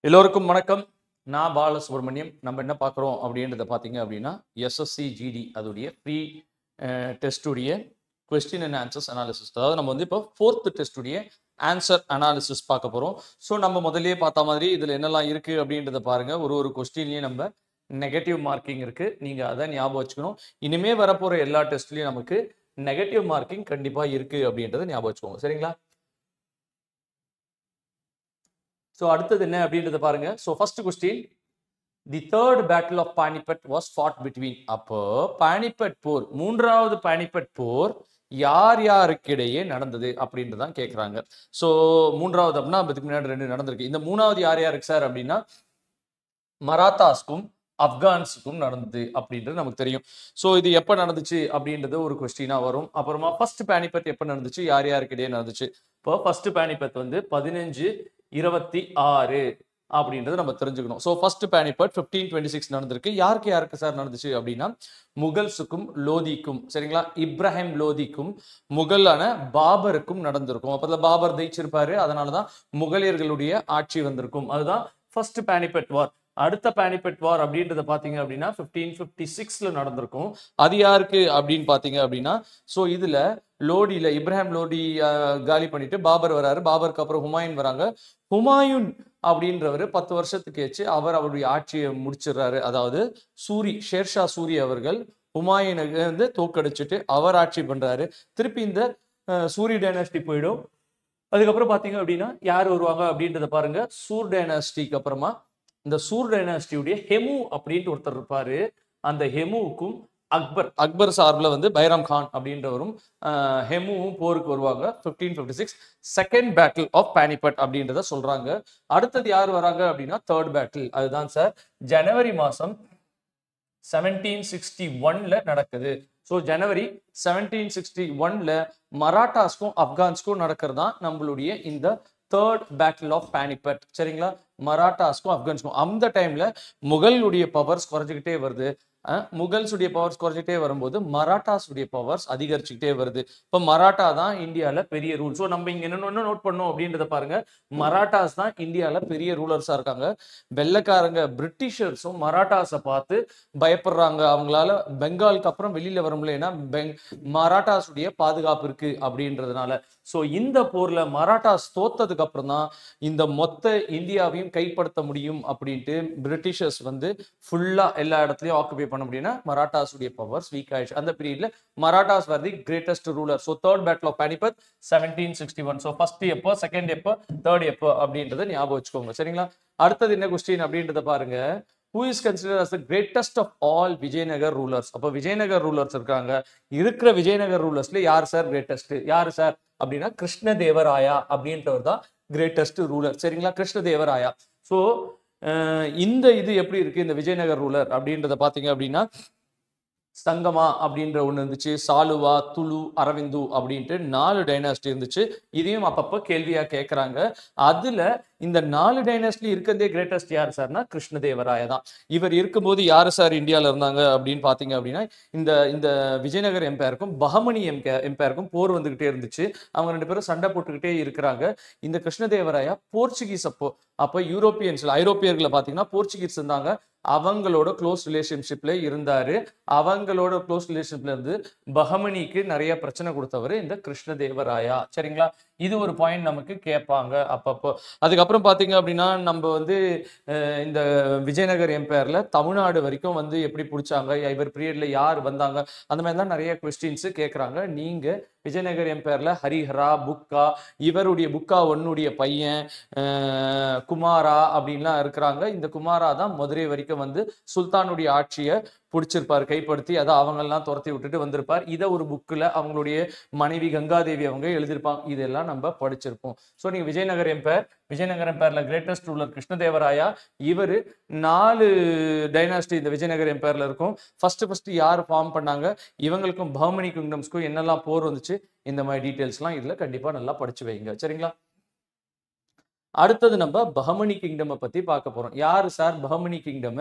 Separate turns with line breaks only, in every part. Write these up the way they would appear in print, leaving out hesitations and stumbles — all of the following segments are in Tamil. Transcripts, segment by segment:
எல்லோருக்கும் வணக்கம். நான் பாலசுப்ரமணியம். நம்ம என்ன பார்க்குறோம் அப்படின்றத பார்த்தீங்க அப்படின்னா, எஸ்எஸ்சி ஜிடி அதோடைய ப்ரீ டெஸ்ட்டுடைய கொஸ்டின் அண்ட் ஆன்சர்ஸ் அனாலிசிஸ். அதாவது நம்ம வந்து இப்போ 4th டெஸ்ட்டுடைய ஆன்சர் அனாலிசிஸ் பார்க்க போகிறோம். ஸோ நம்ம முதல்லயே பார்த்த மாதிரி இதில் என்னெல்லாம் இருக்குது அப்படின்றத பாருங்க. ஒரு கொஸ்டின்லையும் நம்ம நெகட்டிவ் மார்க்கிங் இருக்குது. நீங்கள் அதை ஞாபகம் வச்சுக்கணும். இனிமே வரப்போகிற எல்லா டெஸ்ட்லையும் நமக்கு நெகட்டிவ் மார்க்கிங் கண்டிப்பாக இருக்குது அப்படின்றத ஞாபகம் வச்சுக்கோங்க. சரிங்களா? ஸோ அடுத்தது என்ன அப்படின்றத பாருங்க. So first question, the third battle of Panipat was fought between. அப்போ பானிபட் போர், மூன்றாவது பானிபட் போர் யார் யாருக்கிடையே நடந்தது அப்படின்றதான் கேட்குறாங்க. ஸோ மூன்றாவது அப்படின்னா அதுக்கு முன்னாடி 2 நடந்திருக்கு. இந்த மூணாவது யார் யாருக்கு சார் அப்படின்னா மராத்தாஸ்க்கும் ஆப்கான்ஸுக்கும் நடந்தது அப்படின்றது நமக்கு தெரியும். ஸோ இது எப்போ நடந்துச்சு அப்படின்றது ஒரு கொஸ்டினாக வரும். அப்புறமா ஃபர்ஸ்ட் பானிபட் எப்போ நடந்துச்சு, யார் யாருக்கிடையே நடந்துச்சு. இப்போ ஃபர்ஸ்ட் பானிபட் வந்து 1526 அப்படின்றது நம்ம தெரிஞ்சுக்கணும். ஸோ ஃபர்ஸ்ட் பானிபட் 1526 நடந்திருக்கு. யாருக்கு யாருக்கு சார் நடந்துச்சு அப்படின்னா முகல்ஸுக்கும் லோதிக்கும், சரிங்களா, இப்ராஹிம் லோதிக்கும் முகலான பாபருக்கும் நடந்திருக்கும். அப்போ பாபர் ஜெயிச்சிருப்பாரு, அதனால தான் முகலியர்களுடைய ஆட்சி வந்திருக்கும். அதுதான் ஃபர்ஸ்ட் பானிபட் வார். அடுத்த பானிபட் வார் அப்படின்றத பாத்தீங்க அப்படின்னா 1556ல நடந்திருக்கும். அது யாருக்கு அப்படின்னு பாத்தீங்க அப்படின்னா, ஸோ இதுல லோடியில இப்ராஹிம் லோடி காலி பண்ணிட்டு பாபர் வராரு. பாபருக்கு அப்புறம் ஹுமாயூன் வராங்க. ஹுமாயூன் அப்படின்றவர் 10 வருஷத்துக்கு ஆச்சு அவருடைய ஆட்சியை முடிச்சிடுறாரு. அதாவது ஷேர்ஷா சூரி அவர்கள் ஹுமாயூனுக்கு வந்து தோக்கடிச்சிட்டு அவர் ஆட்சி பண்றாரு. திருப்பி இந்த சூரி டைனாஸ்டி போயிடும். அதுக்கப்புறம் பாத்தீங்க அப்படின்னா யார் வருவாங்க அப்படின்றத பாருங்க. சூர் டைனாஸ்டிக்கு அப்புறமா இந்த சூர் டைனாஸ்டியுடைய ஹெமு அப்படின்ட்டு ஒருத்தர் இருப்பாரு. அந்த ஹெமுவுக்கும் அக்பர் சார்பில் வந்து பைராம் கான் அப்படின்றவரும் ஹெமுவும் போருக்கு வருவாங்க. 1556 செகண்ட் பேட்டில் ஆஃப் பானிபட் அப்படின்றத சொல்றாங்க. அடுத்தது யார் வராங்க அப்படின்னா தேர்ட் பேட்டில். அதுதான் சார் ஜனவரி மாசம் 1761ல நடக்குது. ஸோ ஜனவரி 1761ல மராட்டாஸ்க்கும் ஆப்கான்ஸ்க்கும் நடக்கிறது தான் நம்மளுடைய இந்த தேர்ட் பேட்டில் ஆஃப் பானிபட். சரிங்களா? மராட்டாஸ்க்கும் ஆப்கான்ஸ்க்கும் அந்த டைம்ல முகலுடைய பவர்ஸ் குறைஞ்சிக்கிட்டே வருது. முகல்ஸுடைய பவர்ஸ் குறைஞ்சிட்டே வரும்போது மராட்டாஸுடைய பவர்ஸ் அதிகரிச்சுக்கிட்டே வருது. இப்போ மராட்டா தான் இந்தியாவில் பெரிய ரூல். ஸோ நம்ம இங்க என்ன நோட் பண்ணோம் அப்படின்றத பாருங்க. மராட்டாஸ் தான் இந்தியாவில் பெரிய ரூலர்ஸா இருக்காங்க. வெள்ளைக்காரங்க பிரிட்டிஷர்ஸும் மராட்டாஸை பார்த்து பயப்படுறாங்க. அவங்களால பெங்காலுக்கு அப்புறம் வெளியில வர முடியல, ஏன்னா மராட்டாஸுடைய பாதுகாப்பு இருக்கு அப்படின்றதுனால. ஸோ இந்த போர்ல மராட்டாஸ் தோத்ததுக்கு அப்புறம் தான் இந்த மொத்த இந்தியாவையும் கைப்படுத்த முடியும் அப்படின்ட்டு பிரிட்டிஷர்ஸ் வந்து ஃபுல்லா எல்லா இடத்துலயும் ஆக்குபை பண்ண முடியும்னா மராட்டாஸுடைய பவர்ஸ் வீக் ஆயிடுச்சு. அந்த பீரியட்ல Marathas were the greatest ruler. So third battle of Panipat 1761. So first எப்போ, செகண்ட் எப்போ, தேர்ட் எப்போ அப்படின்றத ஞாபகம் வச்சுக்கோங்க. சரிங்களா? அடுத்தது என்ன கொஸ்டின் அப்படின்றத பாருங்க. Who is considered as the greatest of all Vijayanagar rulers? அப்போ விஜயநகர் ரூலர்ஸ் இருக்காங்க. இருக்கிற விஜயநகர் ரூலர்ஸ்ல யார் சார் கிரேட்டஸ்ட்? யார் சார் அப்படின்னா கிருஷ்ணதேவராயா அப்படின்றவர் தான் கிரேட்டஸ்ட் ரூலர். சரிங்களா? கிருஷ்ணதேவராயா. ஸோ இந்த இது எப்படி இருக்கு இந்த விஜயநகர் ரூலர் அப்படின்றத பாத்தீங்க அப்படின்னா சங்கமா அப்படின்ற ஒண்ணு இருந்துச்சு, சாலுவா, துளு, அரவிந்து அப்படின்ட்டு 4 டைனாஸ்டி இருந்துச்சு. இதையும் அப்பப்போ கேள்வியா கேட்கறாங்க. அதுல இந்த 4 டைனாஸ்டி இருக்கிறதே கிரேட்டஸ்ட் யார் சார்னா கிருஷ்ணதேவராய தான். இவர் இருக்கும்போது யாரு சார் இந்தியாவில் இருந்தாங்க அப்படின்னு பாத்தீங்க அப்படின்னா இந்த இந்த விஜயநகர் எம்பையருக்கும் பஹமனி எம்பையருக்கும் போர் வந்துகிட்டே இருந்துச்சு. அவங்க 2 பேரும் சண்டை போட்டுக்கிட்டே இருக்கிறாங்க. இந்த கிருஷ்ணதேவராயா போர்ச்சுகீஸ் அப்போ ஐரோப்பியர்களை பாத்தீங்கன்னா போர்ச்சுகீஸ் இருந்தாங்க. அவங்களோட க்ளோஸ் ரிலேஷன்ஷிப்ல இருந்தாரு. அவங்களோட க்ளோஸ் ரிலேஷன்ஷிப்ல இருந்து பஹமனிக்கு நிறைய பிரச்சனை கொடுத்தவர் இந்த கிருஷ்ணதேவராயா. சரிங்களா? இது ஒரு பாயிண்ட் நமக்கு கேட்பாங்க அப்பப்போ. அதுக்கப்புறம் பாத்தீங்க அப்படின்னா நம்ம வந்து இந்த விஜயநகர் எம்பையர்ல தமிழ்நாடு வரைக்கும் வந்து எப்படி பிடிச்சாங்க, இவர் பீரியட்ல யார் வந்தாங்க, அந்த மாதிரிலாம் நிறைய கொஸ்டின்ஸ் கேட்கறாங்க. நீங்க விஜயநகர் எம்பையர்ல ஹரிஹரா, புக்கா, இவருடைய புக்கா ஒன்னுடைய பையன் குமாரா அப்படின்லாம் இருக்கிறாங்க. இந்த குமாரா தான் மதுரை வரைக்கும் வந்து சுல்தானுடைய ஆட்சியை பிடிச்சிருப்பார், கைப்படுத்தி. அதை அவங்கெல்லாம் துரத்தி விட்டுட்டு வந்திருப்பார். இதை ஒரு புக்கில் அவங்களுடைய மனைவி கங்காதேவி அவங்க எழுதியிருப்பாங்க. இதெல்லாம் நம்ம படிச்சிருப்போம். ஸோ நீங்க விஜயநகர் எம்பையர்ல கிரேட்டஸ்ட் ரூலர் கிருஷ்ணதேவராயா. இவர் 4 டைனாஸ்டி இந்த விஜயநகர் எம்பையர்ல இருக்கும். ஃபர்ஸ்ட் யார் ஃபார்ம் பண்ணாங்க, இவங்களுக்கும் பஹமனி கிங்டம்ஸ்க்கும் என்னெல்லாம் போர் வந்துச்சு, இந்த மாதிரி டீட்டெயில்ஸ்லாம் இதுல கண்டிப்பா நல்லா படிச்சு வைங்க. சரிங்களா? அடுத்தது நம்ம பஹமனி கிங்டம் பத்தி பார்க்க போறோம். யாரு சார் பஹமனி கிங்டம்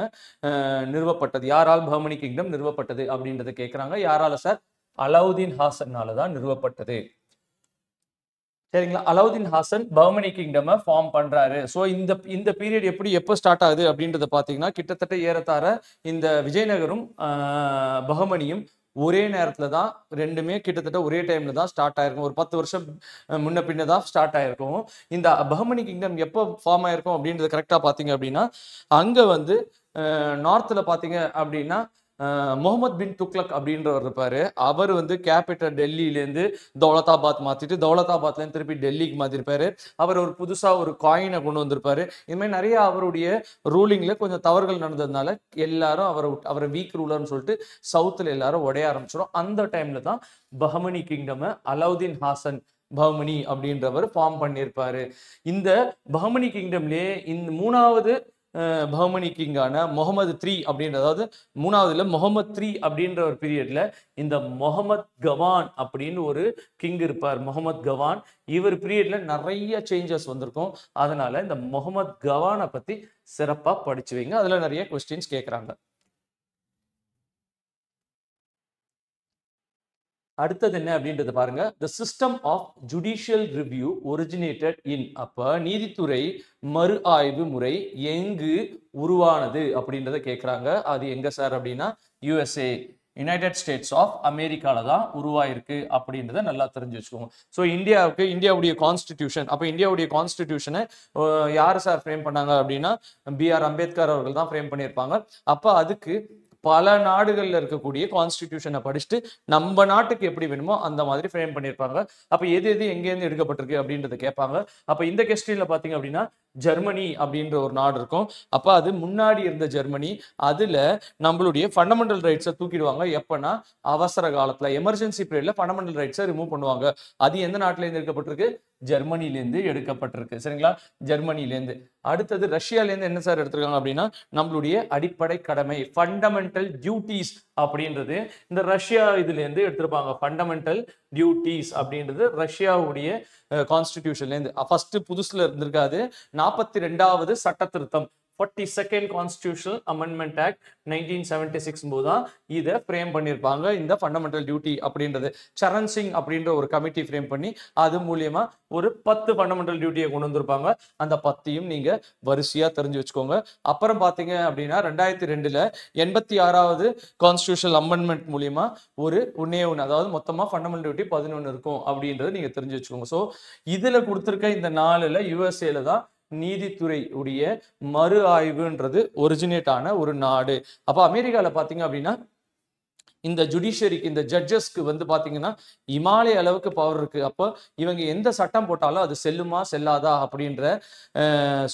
நிறுவப்பட்டது, யாரால் பஹமனி கிங்டம் நிறுவப்பட்டது அப்படின்றத கேட்கிறாங்க. யாரால சார்? அலாவுதீன் ஹாசனால தான் நிறுவப்பட்டது. சரிங்களா. அலாவுதீன் ஹாசன் பஹ்மனி கிங்டம் ஃபார்ம் பண்றாரு. ஸோ இந்த பீரியட் எப்போ ஸ்டார்ட் ஆகுது அப்படின்றத பார்த்தீங்கன்னா, கிட்டத்தட்ட ஏறத்தாழ இந்த விஜயநகரும் பஹ்மனியும் ஒரே நேரத்துல தான், ரெண்டுமே கிட்டத்தட்ட ஒரே டைம்ல தான் ஸ்டார்ட் ஆயிருக்கும். ஒரு 10 வருஷம் முன்ன பின்ன தான் ஸ்டார்ட் ஆயிருக்கும். இந்த பஹ்மனி கிங்டம் எப்போ ஃபார்ம் ஆயிருக்கும் அப்படின்றது கரெக்டா பார்த்தீங்க அப்படின்னா, அங்க வந்து நார்த்ல பார்த்தீங்க அப்படின்னா முகமது பின் துக்ளக் அப்படின்றவர் இருப்பாரு. அவர் வந்து கேபிட்டல் டெல்லியிலேருந்து தௌலதாபாத் மாத்திட்டு தௌலதாபாத்லேருந்து திருப்பி டெல்லிக்கு மாத்திருப்பாரு. அவர் ஒரு புதுசா ஒரு காயினை கொண்டு வந்திருப்பாரு. இது மாதிரி நிறைய அவருடைய ரூலிங்ல கொஞ்சம் தவறுகள் நடந்ததுனால எல்லாரும் அவரை வீக் ரூலர்னு சொல்லிட்டு சவுத்துல எல்லாரும் உடைய ஆரம்பிச்சிடும். அந்த டைம்ல தான் பஹ்மனி கிங்டம் அலாவுதீன் ஹாசன் பஹ்மனி அப்படின்றவர் ஃபார்ம் பண்ணியிருப்பாரு. இந்த பஹ்மனி கிங்டம்லயே இந்த மூணாவது பஹ்மனி கிங்கான முகமது த்ரீ அப்படின்ற, அதாவது மூணாவதுல முகமது த்ரீ அப்படின்ற ஒரு பீரியட்ல இந்த முகமது கவான் அப்படின்னு ஒரு கிங் இருப்பார். முகமது கவான் இவர் பீரியட்ல நிறைய சேஞ்சஸ் வந்திருக்கும். அதனால இந்த முகமது கவானை பத்தி சிறப்பா படிச்சு வைங்க. அதுல நிறைய கொஸ்டின்ஸ் கேட்கறாங்க. அடுத்தது என்ன அப்படின்றது பாருங்க. The system of judicial review originated in, அப்ப நீதித்துறை மறு ஆய்வு முறை எங்கு உருவானது அப்படின்றத கேட்குறாங்க. அது எங்க சார் அப்படின்னா யுஎஸ்ஏ, யுனைடெட் ஸ்டேட்ஸ் ஆஃப் அமெரிக்கால தான் உருவாயிருக்கு அப்படின்றத நல்லா தெரிஞ்சு வச்சுக்கோங்க. ஸோ இந்தியாவுடைய கான்ஸ்டிடியூஷன், அப்போ இந்தியாவுடைய கான்ஸ்டிடியூஷனை யார் சார் ஃப்ரேம் பண்ணாங்க அப்படின்னா பிஆர் அம்பேத்கர் அவர்கள் தான் ஃப்ரேம் பண்ணியிருப்பாங்க. அப்போ அதுக்கு பல நாடுகள்ல இருக்கக்கூடிய கான்ஸ்டிடியூஷனை படிச்சுட்டு நம்ம நாட்டுக்கு எப்படி வேணுமோ அந்த மாதிரி ஃப்ரேம் பண்ணியிருப்பாங்க. அப்ப எது எங்கேருந்து எடுக்கப்பட்டிருக்கு அப்படின்றத கேட்பாங்க. அப்ப இந்த கொஸ்டின்ல பாத்தீங்க அப்படின்னா ஜெர்மனி அப்படின்ற ஒரு நாடு இருக்கும். அப்ப அது முன்னாடி இருந்த ஜெர்மனி. அதுல நம்மளுடைய ஃபண்டமெண்டல் ரைட்ஸை தூக்கிடுவாங்க. எப்பன்னா அவசர காலத்துல, எமர்ஜென்சி பீரியட்ல ஃபண்டமெண்டல் ரைட்ஸை ரிமூவ் பண்ணுவாங்க. அது எந்த நாட்டுல இருந்து எடுக்கப்பட்டிருக்கு? ஜெர்மனிலேருந்து எடுக்கப்பட்டிருக்கு. சரிங்களா, ஜெர்மனிலேருந்து. அடுத்தது ரஷ்யாலேருந்து என்ன சார் எடுத்திருக்காங்க அப்படின்னா நம்மளுடைய அடிப்படை கடமை, ஃபண்டமெண்டல் டியூட்டிஸ் அப்படின்றது இந்த ரஷ்யா இதுல இருந்து எடுத்திருப்பாங்க. ஃபண்டமெண்டல் டியூட்டிஸ் அப்படின்றது ரஷ்யாவுடைய கான்ஸ்டிடியூஷன்ல இருந்து ஃபர்ஸ்ட் புதுசுல இருந்திருக்காது. 42வது சட்ட திருத்தம் 42nd கான்ஸ்டிடியூஷனல் அமெண்ட்மெண்ட் ஆக்ட் 1976 போதுதான் இதை ஃப்ரேம் பண்ணியிருப்பாங்க. இந்த ஃபண்டமெண்டல் டியூட்டி அப்படின்றது சரண் சிங் அப்படின்ற ஒரு கமிட்டி ஃப்ரேம் பண்ணி அது மூலியமா ஒரு 10 ஃபண்டமெண்டல் டியூட்டியை கொண்டு வந்திருப்பாங்க. அந்த 10யும் நீங்க வரிசையா தெரிஞ்சு வச்சுக்கோங்க. அப்புறம் பாத்தீங்க அப்படின்னா 2002ல 86வது கான்ஸ்டிடியூஷனல் அமெண்ட்மெண்ட் மூலியமா ஒரு ஒன்னே ஒன்று, அதாவது மொத்தமா ஃபண்டமெண்டல் டியூட்டி 11 இருக்கும் அப்படின்றத நீங்க தெரிஞ்சு வச்சுக்கோங்க. ஸோ இதுல கொடுத்துருக்க இந்த 4ல யுஎஸ்ஏல தான் நீதித்துறை உடைய மறு ஆய்வுன்றது ஒரிஜினேட் ஆன ஒரு நாடு. அப்ப அமெரிக்கால பாத்தீங்க அப்படின்னா இந்த ஜுடிஷியரிக்கு, இந்த ஜட்ஜஸ்க்கு வந்து பாத்தீங்கன்னா இமாலய அளவுக்கு பவர் இருக்கு. அப்போ இவங்க எந்த சட்டம் போட்டாலும் அது செல்லுமா செல்லாதா அப்படின்ற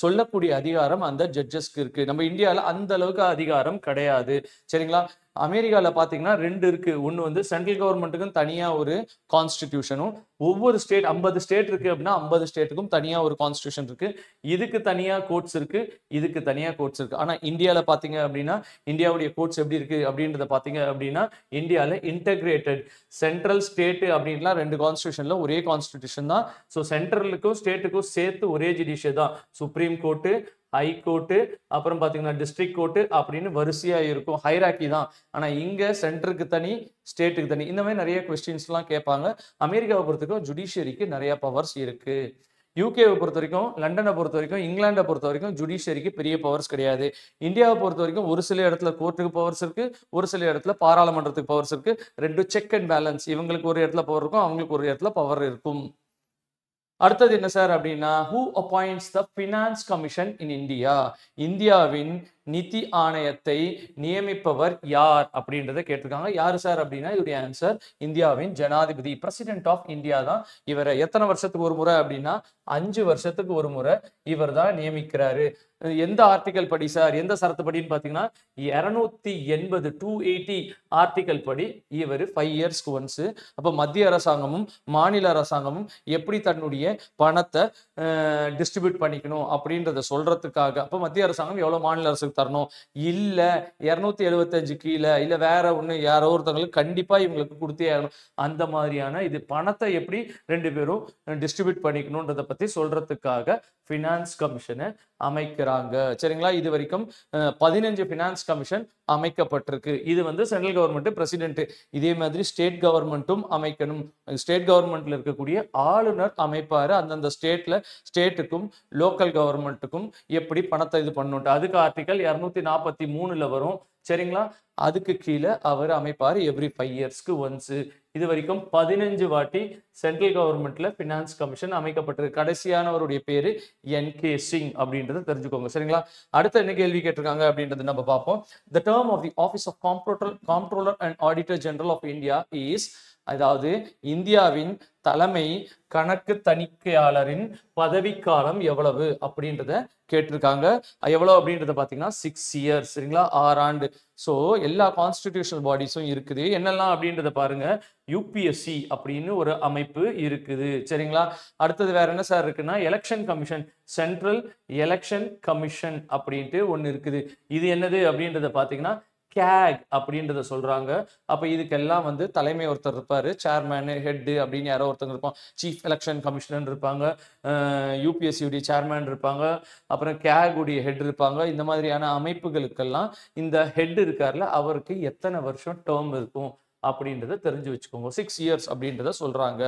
சொல்லக்கூடிய அதிகாரம் அந்த ஜட்ஜஸ்க்கு இருக்கு. நம்ம இந்தியாவில் அந்த அளவுக்கு அதிகாரம் கிடையாது. சரிங்களா. அமெரிக்கால பாத்தீங்கன்னா 2 இருக்கு. ஒன்னு வந்து சென்ட்ரல் கவர்மெண்ட்டுக்கும் தனியா ஒரு கான்ஸ்டிடியூஷனும், ஒவ்வொரு ஸ்டேட் 50 ஸ்டேட் இருக்கு அப்படின்னா 50 ஸ்டேட்டுக்கும் தனியா ஒரு கான்ஸ்டிடியூஷன் இருக்கு. இதுக்கு தனியா கோர்ட்ஸ் இருக்கு, இதுக்கு தனியா கோர்ட்ஸ் இருக்கு. ஆனா இந்தியால பாத்தீங்க அப்படின்னா இந்தியாவுடைய கோர்ட்ஸ் எப்படி இருக்கு அப்படின்றத பாத்தீங்க அப்படின்னா இந்தியால இன்டகிரேட்டட் சென்ட்ரல் ஸ்டேட் அப்படின்லாம் 2 கான்ஸ்டிடியூஷன்ல ஒரே கான்ஸ்டிடியூஷன் தான். ஸோ சென்ட்ரலுக்கும் ஸ்டேட்டுக்கும் சேர்த்து ஒரே ஜுடிஷியரி தான். சுப்ரீம் கோர்ட்டு, ஹை கோர்ட்டு, அப்புறம் பாத்தீங்கன்னா டிஸ்ட்ரிக்ட் கோர்ட்டு அப்படின்னு வரிசையா இருக்கும். ஹைராக்கி தான். ஆனா இங்க சென்டருக்கு தனி, ஸ்டேட்டுக்கு தனி. இந்த மாதிரி நிறைய கொஸ்டின்ஸ் எல்லாம் கேட்பாங்க. அமெரிக்காவை பொறுத்த வரைக்கும் ஜுடிஷியரிக்கு நிறைய பவர்ஸ் இருக்கு. யூகேவை பொறுத்த வரைக்கும், லண்டனை பொறுத்த வரைக்கும், இங்கிலாண்டை பொறுத்த வரைக்கும் ஜுடிஷியரிக்கு பெரிய பவர்ஸ் கிடையாது. இந்தியாவை பொறுத்த வரைக்கும் ஒரு சில இடத்துல கோர்ட்டுக்கு பவர்ஸ் இருக்கு, ஒரு சில இடத்துல பாராளுமன்றத்துக்கு பவர்ஸ் இருக்கு. 2 செக் அண்ட் பேலன்ஸ். இவங்களுக்கு ஒரு இடத்துல பவர் இருக்கும், அவங்களுக்கு ஒரு இடத்துல பவர் இருக்கும். அடுத்தது என்ன சார் அப்படின்னா who appoints the finance commission in India? இந்தியாவின் நிதி ஆணையத்தை நியமிப்பவர் யார் அப்படின்றத கேட்டிருக்காங்க. யாரு சார் அப்படின்னா இவருடைய ஆன்சர் இந்தியாவின் ஜனாதிபதி, பிரசிடென்ட் ஆஃப் இந்தியா தான். இவரை எத்தனை வருஷத்துக்கு ஒரு முறை அப்படின்னா 5 வருஷத்துக்கு ஒரு முறை இவர் தான் நியமிக்கிறாரு. எந்த ஆர்டிகல் படி சார், எந்த சரத்து படின்னு பாத்தீங்கன்னா 280 280 ஆர்டிகல் படி இவர் 5 இயர்ஸ்க்கு ஒன்ஸ். அப்ப மத்திய அரசாங்கமும் மாநில அரசாங்கமும் எப்படி தன்னுடைய பணத்தை டிஸ்ட்ரிபியூட் பண்ணிக்கணும் அப்படின்றத சொல்றதுக்காக, அப்ப மத்திய அரசாங்கம் எவ்வளவு மாநில அரசுக்கு தரணும், இல்ல 275 கீழே இல்ல வேற ஒண்ணு யாரோ ஒருத்தவங்களுக்கு கண்டிப்பா இவங்களுக்கு கொடுத்தே ஆகணும், அந்த மாதிரியான இது பணத்தை எப்படி 2 பேரும் டிஸ்ட்ரிபியூட் பண்ணிக்கணும்ன்றத பத்தி சொல்றதுக்காக பினான்ஸ் கமிஷனை அமைக்கிறாங்க. சரிங்களா. இது வரைக்கும் 15 பினான்ஸ் கமிஷன் அமைக்கப்பட்டிருக்கு. இது வந்து சென்ட்ரல் கவர்மெண்ட் பிரசிடென்ட். இதே மாதிரி ஸ்டேட் கவர்மெண்ட்டும் அமைக்கணும். ஸ்டேட் கவர்மெண்ட்ல இருக்கக்கூடிய ஆளுநர் அமைப்பாரு. அந்தந்த ஸ்டேட்டுக்கும் லோக்கல் கவர்மெண்ட்டுக்கும் எப்படி பணத்தை இது பண்ணணும், அதுக்கு ஆர்டிகல் 243ல வரும். சரிங்களா? அதுக்கு கீழே அவர் அமைப்பார் எவ்ரி 5 இயர்ஸ்க்கு ஒன்ஸ். இது வரைக்கும் 15 வாட்டி சென்ட்ரல் கவர்மெண்ட்ல பினான்ஸ் கமிஷன் அமைக்கப்பட்டிருக்கு. கடைசியானவருடைய பேரு என்.கே. சிங் அப்படின்றத தெரிஞ்சுக்கோங்க. சரிங்களா? அடுத்த என்ன கேள்வி கேட்டிருக்காங்க அப்படின்றது நம்ம பார்ப்போம். The term of the Office of Comptroller and Auditor General of India is, அதாவது இந்தியாவின் தலைமை கணக்கு தணிக்கையாளரின் பதவிக்காலம் எவ்வளவு அப்படின்றத கேட்டிருக்காங்க. எவ்வளவு அப்படின்றத பாத்தீங்கன்னா 6 இயர்ஸ். சரிங்களா? 6 ஆண்டு. ஸோ எல்லா கான்ஸ்டிடியூஷனல் பாடிஸும் இருக்குது. என்னெல்லாம் அப்படின்றத பாருங்க. யூபிஎஸ்சி அப்படின்னு ஒரு அமைப்பு இருக்குது. சரிங்களா? அடுத்தது வேற என்ன சார் இருக்குன்னா election commission, central election commission அப்படின்ட்டு ஒன்று இருக்குது. இது என்னது அப்படின்றத பாத்தீங்கன்னா கேக் அப்படின்றத சொல்றாங்க. அப்ப இதுக்கெல்லாம் வந்து தலைமை ஒருத்தர் இருப்பாரு, சேர்மேன், ஹெட் அப்படின்னு யாரோ ஒருத்தங்க இருப்பாங்க. சீஃப் எலெக்ஷன் கமிஷனர் இருப்பாங்க, யூபிஎஸ்சி உடைய சேர்மேன் இருப்பாங்க, அப்புறம் கேக் உடைய ஹெட் இருப்பாங்க. இந்த மாதிரியான அமைப்புகளுக்கெல்லாம் இந்த ஹெட் இருக்காருல அவருக்கு எத்தனை வருஷம் டேர்ம் இருக்கும் அப்படின்றத தெரிஞ்சு வச்சுக்கோங்க. 6 இயர்ஸ் அப்படின்றத சொல்றாங்க.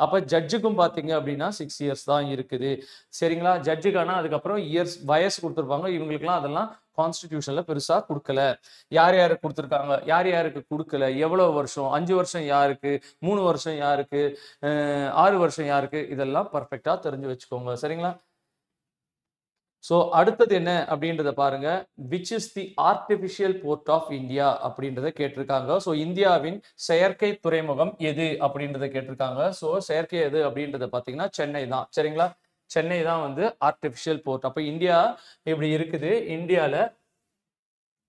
அப்ப ஜட்ஜுக்கும் பாத்தீங்க அப்படின்னா 6 இயர்ஸ் தான் இருக்குது. சரிங்களா? ஜட்ஜுக்கான அதுக்கப்புறம் இயர்ஸ் வயசு கொடுத்துருப்பாங்க. இவங்களுக்குலாம் அதெல்லாம் கான்ஸ்டிடியூஷன்ல பெருசா கொடுக்கல. யார் யாருக்கு கொடுத்துருக்காங்க, யார் யாருக்கு கொடுக்கல, எவ்வளவு வருஷம், 5 வருஷம் யாருக்கு, 3 வருஷம் யாருக்கு, 6 வருஷம் யாருக்கு, இதெல்லாம் பர்ஃபெக்டா தெரிஞ்சு வச்சுக்கோங்க. சரிங்களா? ஸோ அடுத்தது என்ன அப்படின்றத பாருங்க. Which is the artificial board of India அப்படின்றத கேட்டிருக்காங்க. ஸோ இந்தியாவின் செயற்கை துறைமுகம் எது அப்படின்றத கேட்டிருக்காங்க. ஸோ செயற்கை எது அப்படின்றத பார்த்தீங்கன்னா சென்னை தான். சரிங்களா? சென்னை தான் வந்து ஆர்டிபிஷியல் போர்ட். அப்போ இந்தியா இப்படி இருக்குது. இந்தியாவில்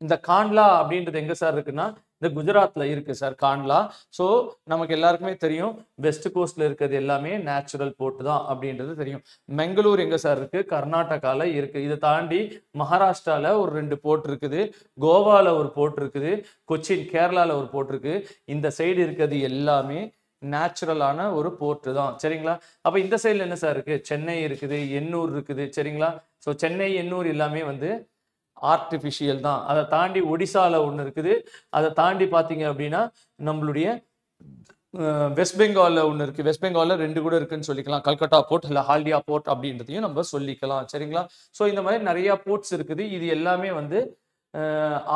இந்த காண்ட்லா அப்படின்றது எங்க சார் இருக்குன்னா இந்த குஜராத்ல இருக்கு சார் காண்ட்லா. ஸோ நமக்கு எல்லாருக்குமே தெரியும் வெஸ்ட் கோஸ்ட்ல இருக்கிறது எல்லாமே நேச்சுரல் போர்ட் தான் அப்படின்றது தெரியும். பெங்களூர் எங்க சார் இருக்கு? கர்நாடகால இருக்கு. இதை தாண்டி மகாராஷ்டிரால ஒரு 2 போர்ட் இருக்குது, கோவால ஒரு போர்ட் இருக்குது, கொச்சின் கேரளால ஒரு போர்ட் இருக்கு. இந்த சைடு இருக்கிறது எல்லாமே நேச்சுரலான ஒரு போர்ட் தான். சரிங்களா? அப்ப இந்த சைடுல என்ன சார் இருக்கு? சென்னை இருக்குது, எண்ணூர் இருக்குது. சரிங்களா? ஸோ சென்னை எண்ணூர் எல்லாமே வந்து ஆர்டிபிஷியல் தான். அதை தாண்டி ஒடிசால ஒன்று இருக்குது. அதை தாண்டி பார்த்தீங்க அப்படின்னா நம்மளுடைய வெஸ்ட் பெங்கால்ல ஒன்று இருக்கு. வெஸ்ட் பெங்கால்ல 2 கூட இருக்குன்னு சொல்லிக்கலாம். கல்கட்டா போர்ட் இல்லை ஹால்டியா போர்ட் அப்படின்றதையும் நம்ம சொல்லிக்கலாம். சரிங்களா? ஸோ இந்த மாதிரி நிறைய போர்ட்ஸ் இருக்குது. இது எல்லாமே வந்து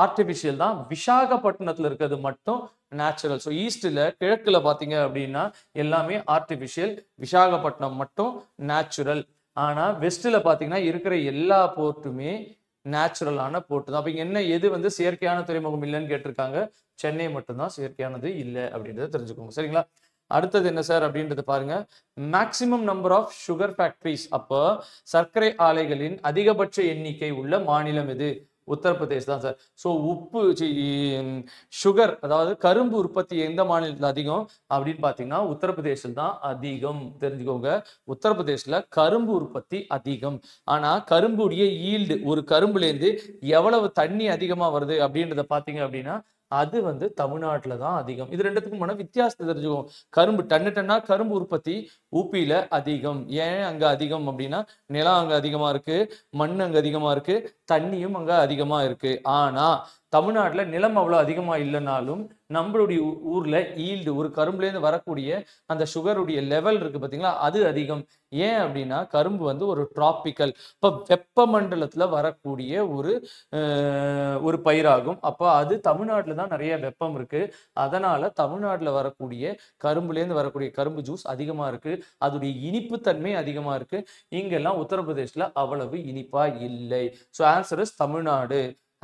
ஆர்டிபிஷியல் தான். விசாகப்பட்டினத்துல இருக்கிறது மட்டும் நேச்சுரல். ஸோ ஈஸ்ட்ல கிழக்குல பார்த்தீங்க அப்படின்னா எல்லாமே ஆர்டிபிஷியல், விசாகப்பட்டினம் மட்டும் நேச்சுரல். ஆனா வெஸ்ட்ல பார்த்தீங்கன்னா இருக்கிற எல்லா போர்ட்டுமே நேச்சுரலான போர்ட் தான். அப்ப என்ன எது வந்து செயற்கையான துறைமுகம் இல்லைன்னு கேட்டிருக்காங்க. சென்னை மட்டும்தான் செயற்கையானது இல்லை அப்படின்றத தெரிஞ்சுக்கோங்க. சரிங்களா? அடுத்தது என்ன சார் அப்படின்றது பாருங்க. Maximum number of sugar factories, அப்போ சர்க்கரை ஆலைகளின் அதிகபட்ச எண்ணிக்கை உள்ள மாநிலம் எது? உத்தரப்பிரதேஷ் தான் சார். ஸோ சுகர் அதாவது கரும்பு உற்பத்தி எந்த மாநிலத்தில் அதிகம் அப்படின்னு பார்த்தீங்கன்னா உத்தரப்பிரதேசில் தான் அதிகம். தெரிஞ்சுக்கோங்க. உத்தரப்பிரதேசில் கரும்பு உற்பத்தி அதிகம். ஆனால் கரும்புடைய ஈல்டு, ஒரு கரும்புலேருந்து எவ்வளவு தண்ணி அதிகமாக வருது அப்படின்றத பார்த்தீங்க அப்படின்னா அது வந்து தமிழ்நாட்டில் தான் அதிகம். இது ரெண்டுத்துக்குமான வித்தியாசத்தை தெரிஞ்சுக்கோங்க. கரும்பு டன்னா கரும்பு உற்பத்தி ஊபியில அதிகம். ஏன் அங்க அதிகம் அப்படின்னா நிலம் அங்க அதிகமா இருக்கு, மண் அங்க அதிகமா இருக்கு, தண்ணியும் அங்க அதிகமா இருக்கு. ஆனா தமிழ்நாட்டுல நிலம் அவ்வளவு அதிகமா இல்லைனாலும் நம்மளுடைய ஊர்ல ஈல்டு, ஒரு கரும்புலேருந்து வரக்கூடிய அந்த சுகருடைய லெவல் இருக்கு பாத்தீங்களா, அது அதிகம். ஏன் அப்படின்னா கரும்பு வந்து ஒரு டிராபிக்கல், இப்ப வெப்ப மண்டலத்துல வரக்கூடிய ஒரு பயிராகும். அப்ப அது தமிழ்நாட்டுல தான் நிறைய வெப்பம் இருக்கு. அதனால தமிழ்நாட்டுல வரக்கூடிய கரும்புலேருந்து வரக்கூடிய கரும்பு ஜூஸ் அதிகமா இருக்கு. அதோடைய இனிப்பு தன்மை அதிகமா இருக்கு. இங்கெல்லாம் உத்தரப்பிரதேஷ்ல அவ்வளவு இனிப்பா இல்லை. So answer is Tamil Nadu.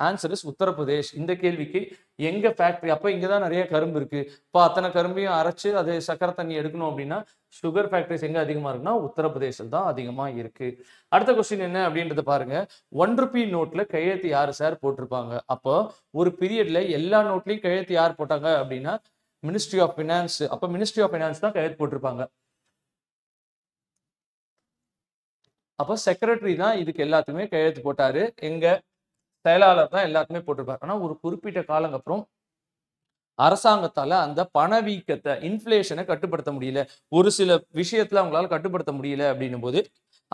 Answer is Uttar Pradesh. இந்த கேள்விக்கு எங்க ஃபேக்டரி, அப்ப இங்கதான் நிறைய கரும்பு இருக்கு. இப்போ அத்தனை கரும்பையும் அரைச்சு அது சக்கரை தண்ணி எடுக்கணும் அப்படின்னா சுகர் ஃபேக்டரிஸ் எங்க அதிகமா இருக்குன்னா உத்தரப்பிரதேசில் தான் அதிகமா இருக்கு. அடுத்த கொஸ்டின் என்ன அப்படின்றத பாருங்க. 1 ரூபி நோட்ல கையெழுத்து யாரு சார் போட்டிருப்பாங்க? அப்போ ஒரு பீரியட்ல எல்லா நோட்லயும் கையெழுத்து யார் போட்டாங்க அப்படின்னா மினிஸ்ட்ரி ஆஃப் பினான்ஸ். அப்ப மினிஸ்ட்ரி ஆஃப் பினான்ஸ் தான் கையெழுத்து போட்டிருப்பாங்க. அப்போ செக்ரட்டரி தான் இதுக்கு எல்லாத்துக்குமே கையெழுத்து போட்டாரு. எங்க செயலாளர் தான் எல்லாத்துக்குமே போட்டிருப்பாரு. ஆனா ஒரு குறிப்பிட்ட காலம் அப்புறம் அரசாங்கத்தால அந்த பணவீக்கத்தை, இன்ஃபிளேஷனை கட்டுப்படுத்த முடியல. ஒரு சில விஷயத்துல அவங்களால கட்டுப்படுத்த முடியல அப்படின்னும் போது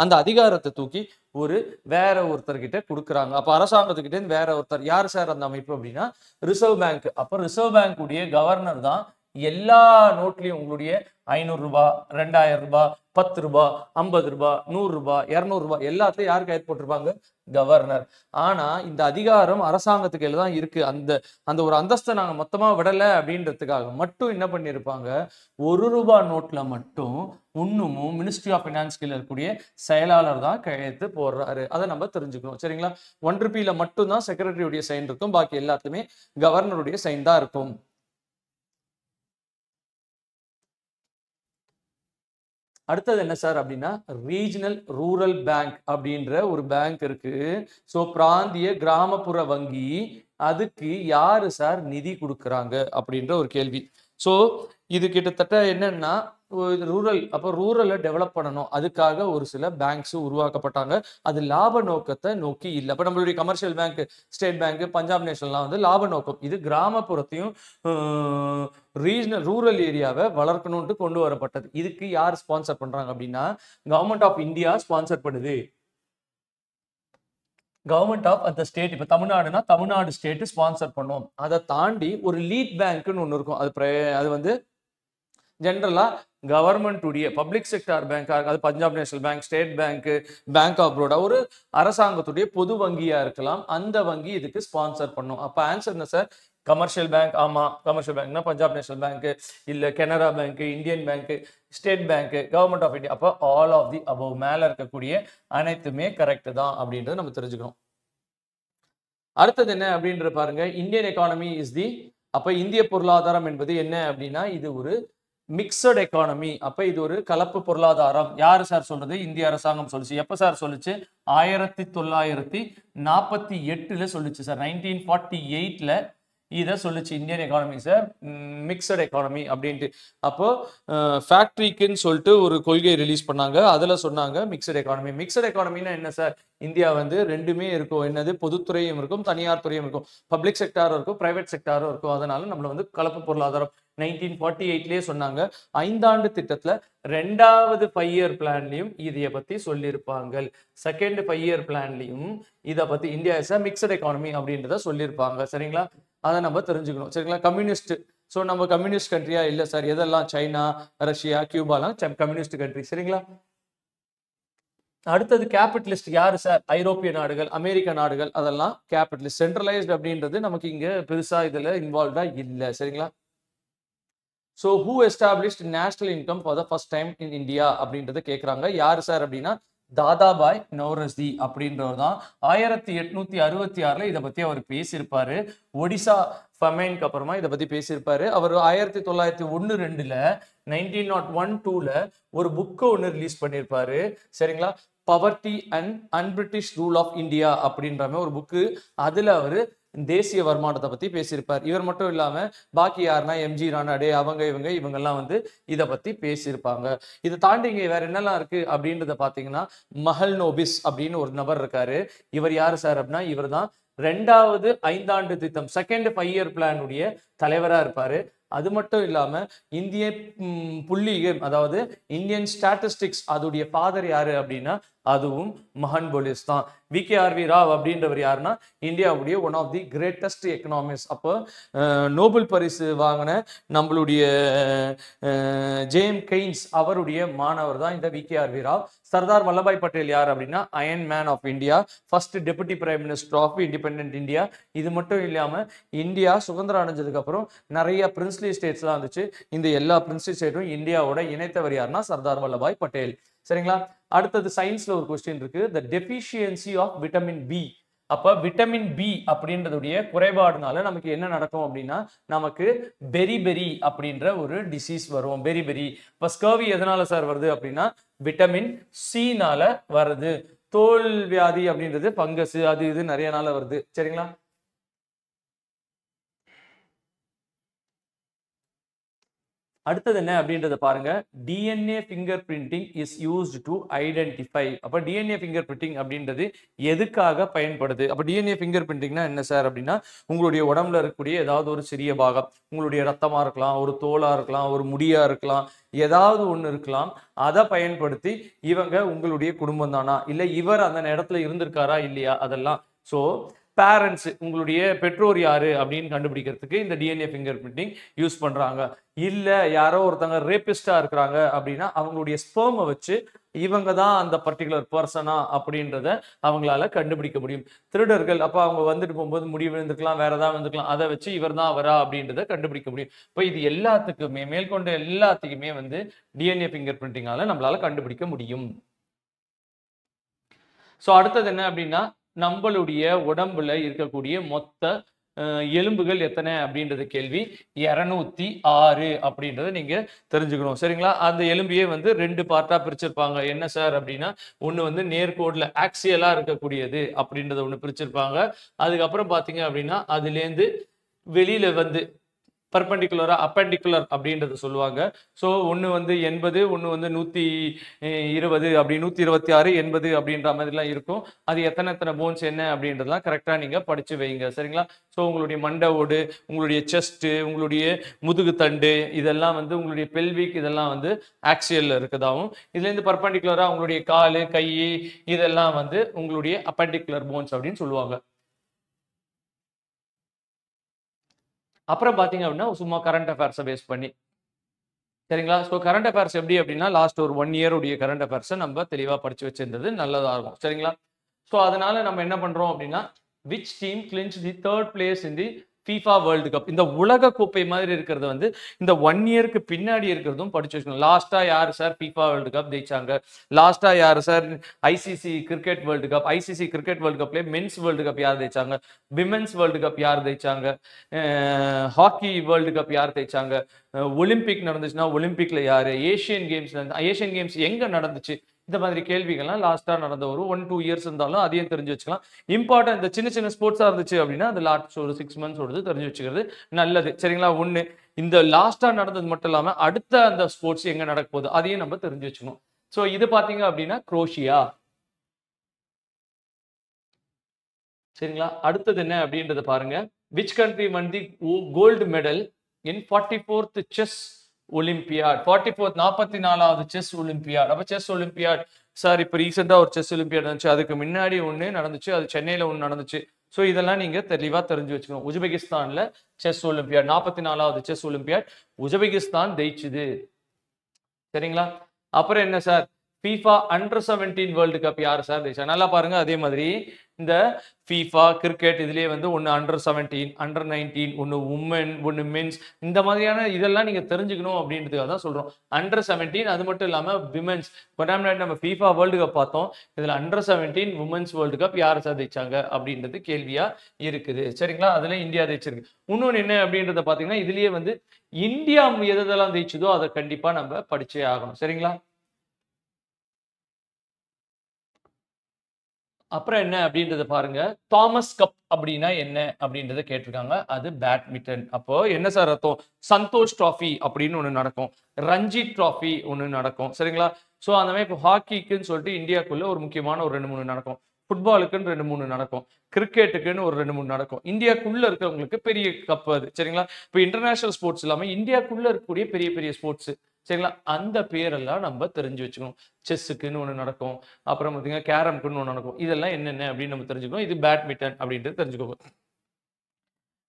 அந்த அதிகாரத்தை தூக்கி ஒரு வேற ஒருத்தர்கிட்ட கொடுக்குறாங்க. அப்ப அரசாங்கத்துக்கிட்ட இருந்து வேற ஒருத்தர் யார் சார் அந்த அமைப்பு அப்படின்னா ரிசர்வ் பேங்க். அப்ப ரிசர்வ் பேங்க் உடைய கவர்னர் தான் எல்லா நோட்லயும் உங்களுடைய 500 ரூபாய், 2000 ரூபாய், 10 ரூபாய், 50 ரூபாய், 100 ரூபாய், 200 ரூபாய் எல்லாத்தையும் யார் கையெழுத்து போட்டிருப்பாங்க? கவர்னர். ஆனா இந்த அதிகாரம் அரசாங்கத்துக்கு கையில தான் இருக்கு. அந்த அந்த ஒரு அந்தஸ்தை நாங்க மொத்தமா விடல அப்படின்றதுக்காக மட்டும் என்ன பண்ணிருப்பாங்க, 1 ரூபாய் நோட்ல மட்டும் இன்னமும் மினிஸ்ட்ரி ஆஃப் பினான்ஸ் கீழ இருக்கக்கூடிய செயலாளர் தான் கையெழுத்து போடுறாரு. அதை நம்ம தெரிஞ்சுக்கணும். சரிங்களா? 1 ரூபியில மட்டும் தான் செக்ரட்டரியுடைய சைன் இருக்கும். பாக்கி எல்லாத்துமே கவர்னருடைய சைன் தான் இருக்கும். அடுத்தது என்ன சார் அப்படின்னா ரீஜனல் ரூரல் பேங்க் அப்படின்ற ஒரு பேங்க் இருக்கு. ஸோ பிராந்திய கிராமப்புற வங்கி, அதுக்கு யாரு சார் நிதி கொடுக்குறாங்க அப்படின்ற ஒரு கேள்வி. ஸோ இது கிட்டத்தட்ட என்னன்னா ரூரல், அப்போ ரூரலை டெவலப் பண்ணணும், அதுக்காக ஒரு சில பேங்க்ஸ் உருவாக்கப்பட்டாங்க. அது லாப நோக்கத்தை நோக்கி இல்லை. இப்போ நம்மளுடைய commercial bank, state Bank, Punjab நேஷனல்லாம் வந்து லாப நோக்கம். இது கிராமப்புறத்தையும் ரீஜனல் ரூரல் ஏரியாவை வளர்க்கணும்ட்டு கொண்டு வரப்பட்டது. இதுக்கு யார் ஸ்பான்சர் பண்றாங்க அப்படின்னா கவர்மெண்ட் ஆஃப் இந்தியா ஸ்பான்சர் பண்ணுது. கவர்மெண்ட் ஆஃப் அந்த ஸ்டேட், இப்போ தமிழ்நாடுனா தமிழ்நாடு ஸ்டேட் ஸ்பான்சர் பண்ணும். அதை தாண்டி ஒரு லீட் பேங்க்னு ஒன்று இருக்கும். அது வந்து ஜென்ரலா கவர்மெண்ட் உடைய பப்ளிக் செக்டார் பேங்க், அது Punjab national bank, state bank, bank of Baroda, ஒரு அரசாங்கத்துடைய பொது வங்கியா இருக்கலாம். அந்த வங்கி இதுக்கு ஸ்பான்சர் பண்ணும். அப்ப ஆன்சர் என்ன சார்? Commercial bank. ஆமா, கமர்ஷியல் பேங்க்னா பஞ்சாப் நேஷனல் பேங்க், இல்ல Canara bank, Indian bank, state bank, government of India. அப்போ ஆல் ஆஃப் தி அபவ், மேல இருக்கக்கூடிய அனைத்துமே கரெக்ட் தான் அப்படின்றத நம்ம தெரிஞ்சுக்கணும். அடுத்தது என்ன அப்படின்ற பாருங்க, இந்தியன் எக்கானமி இஸ் தி, அப்ப இந்திய பொருளாதாரம் என்பது என்ன அப்படின்னா இது ஒரு மிக்சட் எக்கானமி. அப்ப இது ஒரு கலப்பு பொருளாதாரம். யாரு சார் சொல்றது? இந்திய அரசாங்கம் சொல்லுச்சு. எப்ப சார் சொல்லுச்சு? 1948 சொல்லுச்சு சார். 1948 இதை சொல்லுச்சு Indian economy sir mixed economy அப்படின்ட்டு. அப்போ ஃபேக்டரிக்குன்னு சொல்லிட்டு ஒரு கொள்கை ரிலீஸ் பண்ணாங்க. அதுல சொன்னாங்க மிக்சட் எக்கானமி. மிக்சட் எக்கானமினா என்ன சார்? இந்தியா வந்து ரெண்டுமே இருக்கும். என்னது? பொதுத்துறையும் இருக்கும், தனியார் துறையும் இருக்கும், பப்ளிக் செக்டாரும் இருக்கும், பிரைவேட் செக்டாரும் இருக்கும். அதனால நம்மள வந்து கலப்பு பொருளாதாரம் 1948 சொன்னாங்க. 5 ஆண்டு திட்டத்துல 2வது 5 இயர் பிளான்லயும் இதைய பத்தி சொல்லியிருப்பாங்க. செகண்ட் 5 இயர் பிளான்லயும் இதை பத்தி India is a mixed economy அப்படின்றத சொல்லியிருப்பாங்க. சரிங்களா? அதை நம்ம தெரிஞ்சுக்கணும். சரிங்களா? கம்யூனிஸ்ட், ஸோ நம்ம கம்யூனிஸ்ட் கண்ட்ரியா இல்லை சார். எதெல்லாம்? சைனா, ரஷ்யா, கியூபாலாம் கம்யூனிஸ்ட் கண்ட்ரி. சரிங்களா? அடுத்தது கேபிட்டலிஸ்ட் யாரு சார்? ஐரோப்பிய நாடுகள், அமெரிக்க நாடுகள், அதெல்லாம் கேபிட்டலிஸ்ட். சென்ட்ரலைஸ்ட் அப்படின்றது நமக்கு இங்க பெருசா இதுல இன்வால்வ்டா இல்லை. சரிங்களா? So who established national income for the first time in India அப்படின்றத கேட்குறாங்க. யார் சார் அப்படின்னா தாதாபாய் நௌரோஜி அப்படின்றவர் தான். 1866 இதை பத்தி அவர் பேசியிருப்பாரு. ஒடிசா ஃபமைனுக்கு அப்புறமா இதை பத்தி பேசியிருப்பாரு. அவர் 1901-2 1901-2 ஒரு புக்கு ஒன்று ரிலீஸ் பண்ணியிருப்பாரு. சரிங்களா? Poverty and un-British rule of India அப்படின்ற ஒரு புக்கு. அதுல அவரு தேசிய வருமானத்தை பத்தி பேசியிருப்பார். இவர் மட்டும் இல்லாம பாக்கி யாருன்னா எம்ஜி ராணாடே, இவங்கெல்லாம் வந்து இதை பத்தி பேசியிருப்பாங்க. இதை தாண்டி இங்க வேற என்னெல்லாம் இருக்கு அப்படின்றத பாத்தீங்கன்னா மஹல்நோபிஸ் அப்படின்னு ஒரு நபர் இருக்காரு. இவர் யாரு சார் அப்படின்னா இவர் தான் 2வது 5 ஆண்டு திட்டம், செகண்ட் 5 இயர் பிளான் உடைய தலைவரா இருப்பாரு. அது மட்டும் இல்லாம இந்திய புள்ளியியல், அதாவது இந்தியன் ஸ்டாட்டிஸ்டிக்ஸ், அதோடைய ஃபாதர் யாரு அப்படின்னா அதுவும் மஹன்போலிஸ் தான். விகேஆர்வி ராவ் அப்படின்றவர் யாருன்னா இந்தியாவுடைய one of the greatest economist. அப்போ நோபல் பரிசு வாங்கின நம்மளுடைய ஜேம் கெய்ன்ஸ் அவருடைய மாணவர் தான் இந்த விகேஆர்வி ராவ். சர்தார் வல்லபாய் பட்டேல் யார் அப்படின்னா iron man of India, first deputy prime minister of independent India. இது மட்டும் இல்லாம இந்தியா சுதந்திரம் அடைஞ்சதுக்கு அப்புறம் நிறைய பிரின்ஸ்லி ஸ்டேட்ஸ்லாம் இருந்துச்சு. இந்த எல்லா பிரின்ஸ்லி ஸ்டேட்டும் இந்தியாவோட இணைத்தவர் யாருன்னா சர்தார் வல்லபாய் பட்டேல். சரிங்களா? அடுத்தது சயின்ஸ்ல ஒரு கொஸ்டின் இருக்கு, த டெஃபிஷியன்சி ஆஃப் விட்டமின் பி. அப்ப விட்டமின் பி அப்படின்றதுடைய குறைபாடுனால நமக்கு என்ன நடக்கும் அப்படின்னா நமக்கு பெரிபெரி அப்படின்ற ஒரு டிசீஸ் வரும். பெரிபெரி. இப்ப ஸ்கர்வி எதனால சார் வருது அப்படின்னா விட்டமின் சினால வருது. தோல் வியாதி அப்படின்றது பங்கஸ், அது இது நிறைய நாள வருது. சரிங்களா? அடுத்தது என்ன அப்படின்றத பாருங்க. DNA finger printing is used to identify. அப்ப டிஎன்ஏ ஃபிங்கர் பிரிண்டிங் அப்படின்றது எதுக்காக பயன்படுது? அப்ப டிஎன்ஏ ஃபிங்கர் பிரிண்டிங்னா என்ன சார் அப்படின்னா, உங்களுடைய உடம்புல இருக்கக்கூடிய ஏதாவது ஒரு சிறிய பாகம், உங்களுடைய ரத்தமா இருக்கலாம், ஒரு தோலா இருக்கலாம், ஒரு முடியா இருக்கலாம், ஏதாவது ஒண்ணு இருக்கலாம். அதை பயன்படுத்தி இவங்க உங்களுடைய குடும்பம் தானா, இல்ல இவர் அந்த இடத்துல இருந்திருக்காரா இல்லையா, அதெல்லாம். ஸோ பேரண்ட்ஸ், உங்களுடைய பெற்றோர் யாரு அப்படின்னு கண்டுபிடிக்கிறதுக்கு இந்த டிஎன்ஏ ஃபிங்கர் பிரிண்டிங் யூஸ் பண்றாங்க. இல்ல யாரோ ஒருத்தங்க ரேபிஸ்டா இருக்கிறாங்க அப்படின்னா அவங்களுடைய ஸ்பெர்மை வச்சு இவங்க தான் அந்த பர்டிகுலர் பர்சனா அப்படின்றத அவங்களால கண்டுபிடிக்க முடியும். திருடர்கள், அப்ப அவங்க வந்துட்டு போகும்போது முடி விழுந்துக்கலாம், வேற ஏதாவது வந்துக்கலாம், அதை வச்சு இவர் தான் அவரா அப்படின்றத கண்டுபிடிக்க முடியும். இப்போ இது எல்லாத்துக்குமே, மேற்கொண்ட எல்லாத்துக்குமே வந்து டிஎன்ஏ ஃபிங்கர் பிரிண்டிங்கால நம்மளால கண்டுபிடிக்க முடியும். ஸோ அடுத்தது என்ன அப்படின்னா, நம்மளுடைய உடம்புல இருக்கக்கூடிய மொத்த எலும்புகள் எத்தனை அப்படின்றது கேள்வி. 206 அப்படின்றத நீங்க தெரிஞ்சுக்கணும். சரிங்களா? அந்த எலும்பையே வந்து 2 பார்ட்டா பிரிச்சிருப்பாங்க. என்ன சார் அப்படின்னா, ஒண்ணு வந்து நேர்கோடுல ஆக்சியலா இருக்கக்கூடியது அப்படின்றத ஒண்ணு பிரிச்சிருப்பாங்க. அதுக்கப்புறம் பாத்தீங்க அப்படின்னா அதுலேருந்து வெளியில வந்து பர்பெண்டிகுலரா அப்பெண்டிகுலர் அப்படின்றத சொல்லுவாங்க. ஸோ ஒன்று வந்து 80, ஒன்று வந்து 120 அப்படி 126, 80 அப்படின்ற மாதிரிலாம் இருக்கும். அது எத்தனை போன்ஸ் என்ன அப்படின்றதெல்லாம் கரெக்டாக நீங்கள் படித்து வைங்க. சரிங்களா? ஸோ உங்களுடைய மண்டை ஓடு, உங்களுடைய செஸ்ட்டு, உங்களுடைய முதுகு தண்டு, இதெல்லாம் வந்து உங்களுடைய பெல்விக், இதெல்லாம் வந்து ஆக்சியலில் இருக்கதாகவும், இதுலேருந்து பர்பெண்டிகுலராக உங்களுடைய கால், கை, இதெல்லாம் வந்து உங்களுடைய அப்பெண்டிகுலர் போன்ஸ் அப்படின்னு சொல்லுவாங்க. அப்புறம் பாத்தீங்க அப்படின்னா சும்மா கரண்ட் அஃபேர்ஸை பேஸ் பண்ணி, சரிங்களா? ஸோ கரண்ட் அஃபேர்ஸ் எப்படி அப்படின்னா, லாஸ்ட் ஒரு 1 இயர் உடைய கரண்ட் அஃபேர்ஸை நம்ம தெளிவாக படிச்சு வச்சிருந்தது நல்லதா இருக்கும். சரிங்களா? ஸோ அதனால நம்ம என்ன பண்றோம் அப்படின்னா, which team clinch the 3rd place in the FIFA world cup. இந்த உலக கோப்பை மாதிரி இருக்கிறது வந்து இந்த 1 இயருக்கு பின்னாடி இருக்கிறதும் படிச்சு வச்சுக்கணும். லாஸ்டா யாரு சார் FIFA வேர்ல்டு கப் ஜெயிச்சாங்க? லாஸ்டா யாரு sir ICC cricket world cup? ICC cricket world கப்ல மென்ஸ் வேர்ல்டு கப் யார் ஜெயிச்சாங்க? விமென்ஸ் வேர்ல்டு கப் யார் ஜெயிச்சாங்க? ஹாக்கி வேர்ல்டு கப் யார் ஜெயிச்சாங்க? ஒலிம்பிக் நடந்துச்சுன்னா ஒலிம்பிக்ல யாரு? ஏஷியன் கேம்ஸ், ஏஷியன் கேம்ஸ் எங்க நடந்துச்சு? இந்த மாதிரி கேள்விகள்லாம் லாஸ்டா நடந்த ஒரு 1-2 இயர்ஸ் இருந்தாலும் அதையும் தெரிஞ்சு வச்சுக்கலாம். இம்பார்ட்டன்ட் இந்த சின்ன சின்ன ஸ்போர்ட்ஸா இருந்துச்சு அப்படின்னா அது லாஸ்ட் ஒரு 6 மந்த்ஸ் ஓடுது, தெரிஞ்சு வச்சுக்கிறது நல்லது. சரிங்களா? ஒண்ணு இந்த லாஸ்டா நடந்தது மட்டும் இல்லாம அடுத்த அந்த ஸ்போர்ட்ஸ் எங்க நடக்க போகுது அதையும் நம்ம தெரிஞ்சு வச்சுக்கணும். ஸோ இது பாத்தீங்க அப்படின்னா குரோஷியா. சரிங்களா? அடுத்தது என்ன அப்படின்றத பாருங்க. Which country won the gold medal in 44th chess olympiad? 44வது செஸ் ஒலிம்பியாட். அப்ப செஸ் ஒலிம்பியாட் சார் இப்ப ரீசெண்டா ஒரு செஸ் ஒலிம்பியாட் நடந்துச்சு, அதுக்கு முன்னாடி ஒண்ணு நடந்துச்சு, அது சென்னையில ஒண்ணு நடந்துச்சு. ஸோ இதெல்லாம் நீங்க தெளிவா தெரிஞ்சு வச்சுக்கணும். உஸ்பெகிஸ்தான்ல செஸ் ஒலிம்பியாட், 44வது செஸ் ஒலிம்பியாட் உஸ்பெகிஸ்தான் ஜெயிச்சுது. சரிங்களா? அப்புறம் என்ன sir, FIFA under 17 world cup யார் சார் ஜெயிச்சா? நல்லா பாருங்க. அதே மாதிரி இந்த FIFA கிரிக்கெட் இதுலயே வந்து ஒன்னு அண்டர் 17, அண்டர் 19, ஒன்னு உமன், ஒன்னு மென்ஸ், இந்த மாதிரியான இதெல்லாம் நீங்க தெரிஞ்சுக்கணும் அப்படின்றதுக்காக தான் சொல்றோம். அண்டர் 17 அது மட்டும் இல்லாம விமென்ஸ், நம்ம FIFA வேர்ல்டு கப் பார்த்தோம். இதுல அண்டர் 17 உமன்ஸ் வேர்ல்டு கப் யார் சார் ஜெயிச்சாங்க அப்படின்றது கேள்வியா இருக்குது. சரிங்களா? அதுல இந்தியா ஜெயிச்சிருக்கு. இன்னொன்னு என்ன அப்படின்றத பாத்தீங்கன்னா, இதுலயே வந்து இந்தியா எதெல்லாம் ஜெயிச்சதோ அதை கண்டிப்பா நம்ம படிச்சே ஆகணும். சரிங்களா? அப்புறம் என்ன அப்படின்றத பாருங்க. தாமஸ் கப் அப்படின்னா என்ன அப்படின்றத கேட்டிருக்காங்க. அது பேட்மிண்டன். அப்போ என்ன சார் அர்த்தம்? சந்தோஷ் டிராஃபி அப்படின்னு ஒண்ணு நடக்கும், ரஞ்சி டிராஃபி ஒண்ணு நடக்கும். சரிங்களா? சோ அந்த மாதிரி இப்போ ஹாக்கிக்குன்னு சொல்லிட்டு இந்தியாக்குள்ள ஒரு முக்கியமான ஒரு 2-3 நடக்கும், ஃபுட்பாலுக்குன்னு 2-3 நடக்கும், கிரிக்கெட்டுக்குன்னு ஒரு 2-3 நடக்கும். இந்தியாக்குள்ள இருக்கிறவங்களுக்கு பெரிய கப் அது. சரிங்களா? இப்போ இன்டர்நேஷனல் ஸ்போர்ட்ஸ் இல்லாம இந்தியாக்குள்ள இருக்கக்கூடிய பெரிய பெரிய ஸ்போர்ட்ஸ், சரிங்களா, அந்த பேரெல்லாம் நம்ம தெரிஞ்சு வச்சுக்கணும். செஸ்ஸுக்குன்னு ஒன்று நடக்கும், அப்புறம் பார்த்தீங்கன்னா கேரம்க்குன்னு ஒன்று நடக்கும். இதெல்லாம் என்னென்ன அப்படின்னு நம்ம தெரிஞ்சுக்கணும். இது பேட்மிண்டன் அப்படின்றது தெரிஞ்சுக்கோங்க.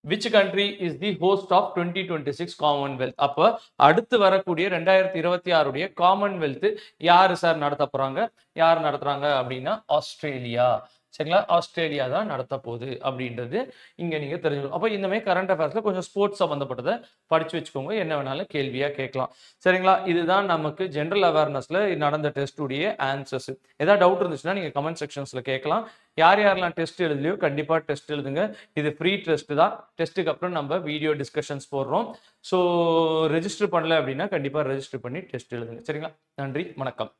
Which country is the host of 2026 Commonwealth? அப்போ அடுத்து வரக்கூடிய 2026 காமன்வெல்த் யாரு சார் நடத்த போறாங்க? யார் நடத்துறாங்க அப்படின்னா ஆஸ்திரேலியா. சரிங்களா? ஆஸ்திரேலியா தான் நடத்த போகுது அப்படின்றது இங்க நீங்க தெரிஞ்சுக்கணும். அப்போ இந்த மாதிரி கரண்ட் அஃபேர்ஸ்ல கொஞ்சம் ஸ்போர்ட்ஸ் சம்பந்தப்பட்டதை படிச்சு வச்சுக்கோங்க, என்ன வேணாலும் கேள்வியா கேட்கலாம். சரிங்களா? இதுதான் நமக்கு ஜென்ரல் அவேர்னஸ்ல நடந்த டெஸ்ட் உடைய ஆன்சர்ஸ். ஏதாவது டவுட் இருந்துச்சுன்னா நீங்க கமெண்ட் செக்ஷன்ஸ்ல கேட்கலாம். யார் யாரெல்லாம் டெஸ்ட் எழுதலையோ கண்டிப்பா டெஸ்ட் எழுதுங்க. இது ஃப்ரீ டெஸ்ட் தான். டெஸ்ட்டுக்கு அப்புறம் நம்ம வீடியோ டிஸ்கஷன்ஸ் போடுறோம். ஸோ ரெஜிஸ்டர் பண்ணல அப்படின்னா கண்டிப்பா ரெஜிஸ்டர் பண்ணி டெஸ்ட் எழுதுங்க. சரிங்களா? நன்றி, வணக்கம்.